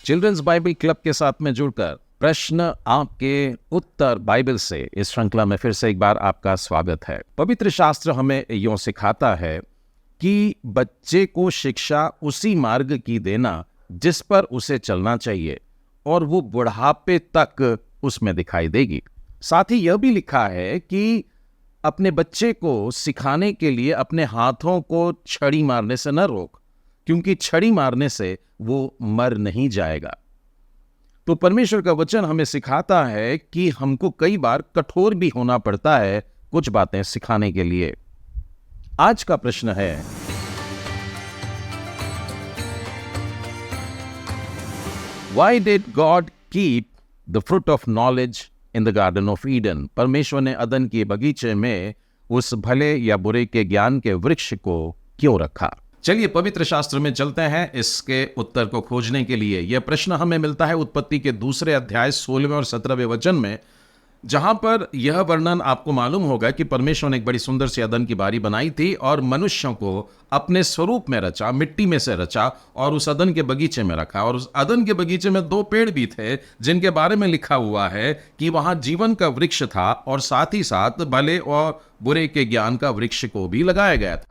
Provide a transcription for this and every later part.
Children's Bible club के साथ में जुड़कर प्रश्न आपके उत्तर बाइबल से इस श्रृंखला में फिर से एक बार आपका स्वागत है। पवित्र शास्त्र हमें यूं सिखाता है कि बच्चे को शिक्षा उसी मार्ग की देना जिस पर उसे चलना चाहिए और वो बुढ़ापे तक उसमें दिखाई देगी। साथ ही यह भी लिखा है कि अपने बच्चे को सिखाने के लिए अपने हाथों को छड़ी मारने से न रोक, क्योंकि छड़ी मारने से वो मर नहीं जाएगा। तो परमेश्वर का वचन हमें सिखाता है कि हमको कई बार कठोर भी होना पड़ता है कुछ बातें सिखाने के लिए। आज का प्रश्न है, Why did God keep the fruit of knowledge in the Garden of Eden? परमेश्वर ने अदन के बगीचे में उस भले या बुरे के ज्ञान के वृक्ष को क्यों रखा? चलिए पवित्र शास्त्र में चलते हैं इसके उत्तर को खोजने के लिए। यह प्रश्न हमें मिलता है उत्पत्ति के 2 अध्याय 16वें और 17वें वचन में, जहां पर यह वर्णन आपको मालूम होगा कि परमेश्वर ने एक बड़ी सुंदर सी अदन की बारी बनाई थी और मनुष्यों को अपने स्वरूप में रचा, मिट्टी में से रचा और उस अदन के बगीचे में रखा। और उस अदन के बगीचे में 2 पेड़ भी थे जिनके बारे में लिखा हुआ है कि वहां जीवन का वृक्ष था और साथ ही साथ भले और बुरे के ज्ञान का वृक्ष को भी लगाया गया था।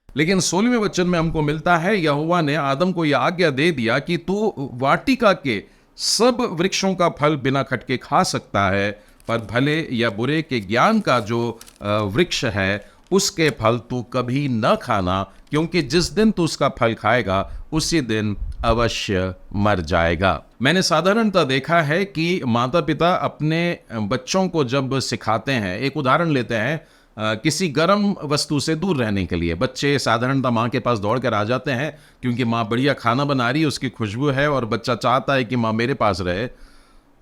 लेकिन 16वें वचन में हमको मिलता है यहोवा ने आदम को यह आज्ञा दे दिया कि तू वाटिका के सब वृक्षों का फल बिना खटके खा सकता है, पर भले या बुरे के ज्ञान का जो वृक्ष है उसके फल तू कभी न खाना, क्योंकि जिस दिन तू उसका फल खाएगा उसी दिन अवश्य मर जाएगा। मैंने साधारणतः देखा है कि माता पिता अपने बच्चों को जब सिखाते हैं, एक उदाहरण लेते हैं, किसी गर्म वस्तु से दूर रहने के लिए बच्चे साधारणतः माँ के पास दौड़ कर आ जाते हैं, क्योंकि माँ बढ़िया खाना बना रही है, उसकी खुशबू है और बच्चा चाहता है कि माँ मेरे पास रहे।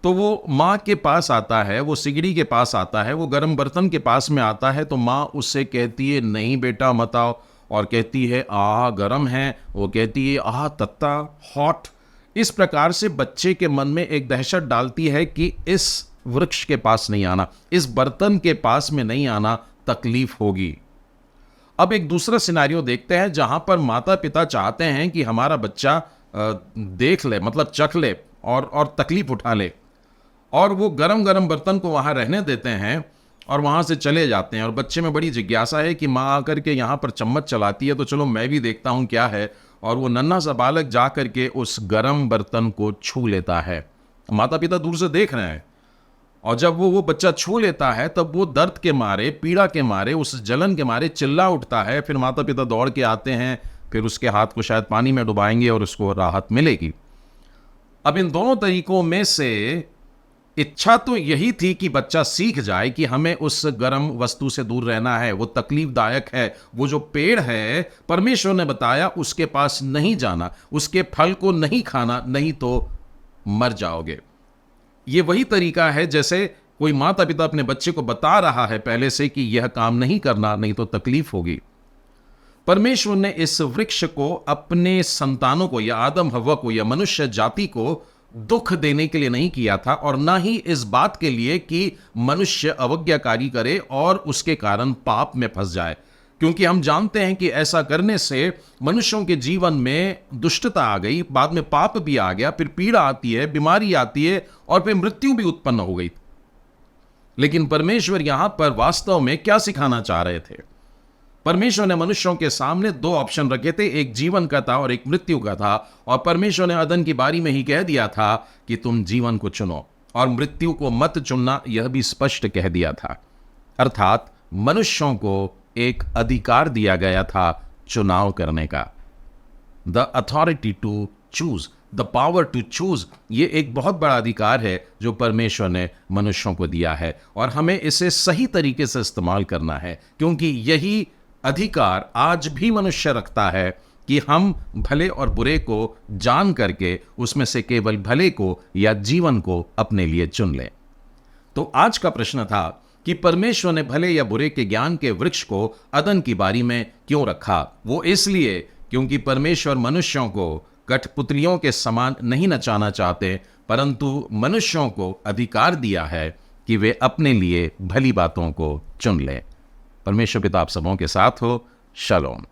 तो वो माँ के पास आता है, वो सिगड़ी के पास आता है, वो गर्म बर्तन के पास में आता है, तो माँ उससे कहती है नहीं बेटा मत आओ, और कहती है आह गर्म है, वो कहती है आह तत्ता हॉट। इस प्रकार से बच्चे के मन में एक दहशत डालती है कि इस वृक्ष के पास नहीं आना, इस बर्तन के पास में नहीं आना, तकलीफ होगी। अब एक दूसरा सिनेरियो देखते हैं जहां पर माता पिता चाहते हैं कि हमारा बच्चा देख ले, मतलब चख ले और तकलीफ उठा ले, और वो गरम गरम बर्तन को वहां रहने देते हैं और वहां से चले जाते हैं। और बच्चे में बड़ी जिज्ञासा है कि माँ आकर के यहाँ पर चम्मच चलाती है तो चलो मैं भी देखता हूँ क्या है, और वो नन्हा सा बालक जा करके उस गरम बर्तन को छू लेता है। माता पिता दूर से देख रहे हैं, और जब वो बच्चा छू लेता है तब वो दर्द के मारे, पीड़ा के मारे, उस जलन के मारे चिल्ला उठता है। फिर माता पिता दौड़ के आते हैं, फिर उसके हाथ को शायद पानी में डुबाएंगे और उसको राहत मिलेगी। अब इन दोनों तरीकों में से इच्छा तो यही थी कि बच्चा सीख जाए कि हमें उस गर्म वस्तु से दूर रहना है, वो तकलीफदायक है। वो जो पेड़ है परमेश्वर ने बताया उसके पास नहीं जाना, उसके फल को नहीं खाना, नहीं तो मर जाओगे। ये वही तरीका है जैसे कोई माता पिता अपने बच्चे को बता रहा है पहले से कि यह काम नहीं करना, नहीं तो तकलीफ होगी। परमेश्वर ने इस वृक्ष को अपने संतानों को या आदम हव्वा को या मनुष्य जाति को दुख देने के लिए नहीं किया था, और ना ही इस बात के लिए कि मनुष्य अवज्ञाकारी करे और उसके कारण पाप में फंस जाए, क्योंकि हम जानते हैं कि ऐसा करने से मनुष्यों के जीवन में दुष्टता आ गई, बाद में पाप भी आ गया, फिर पीड़ा आती है, बीमारी आती है और फिर मृत्यु भी उत्पन्न हो गई। लेकिन परमेश्वर यहां पर वास्तव में क्या सिखाना चाह रहे थे? परमेश्वर ने मनुष्यों के सामने 2 ऑप्शन रखे थे, एक जीवन का था और एक मृत्यु का था। और परमेश्वर ने अदन की बारी में ही कह दिया था कि तुम जीवन को चुनो और मृत्यु को मत चुनना, यह भी स्पष्ट कह दिया था। अर्थात मनुष्यों को एक अधिकार दिया गया था चुनाव करने का। The authority to choose, the power to choose, ये एक बहुत बड़ा अधिकार है जो परमेश्वर ने मनुष्यों को दिया है, और हमें इसे सही तरीके से इस्तेमाल करना है, क्योंकि यही अधिकार आज भी मनुष्य रखता है कि हम भले और बुरे को जान करके उसमें से केवल भले को या जीवन को अपने लिए चुन लें। तो आज का प्रश्न था कि परमेश्वर ने भले या बुरे के ज्ञान के वृक्ष को अदन की बारी में क्यों रखा? वो इसलिए क्योंकि परमेश्वर मनुष्यों को कठपुतलियों के समान नहीं नचाना चाहते, परंतु मनुष्यों को अधिकार दिया है कि वे अपने लिए भली बातों को चुन लें। परमेश्वर पिता आप सबों के साथ हो। शालोम।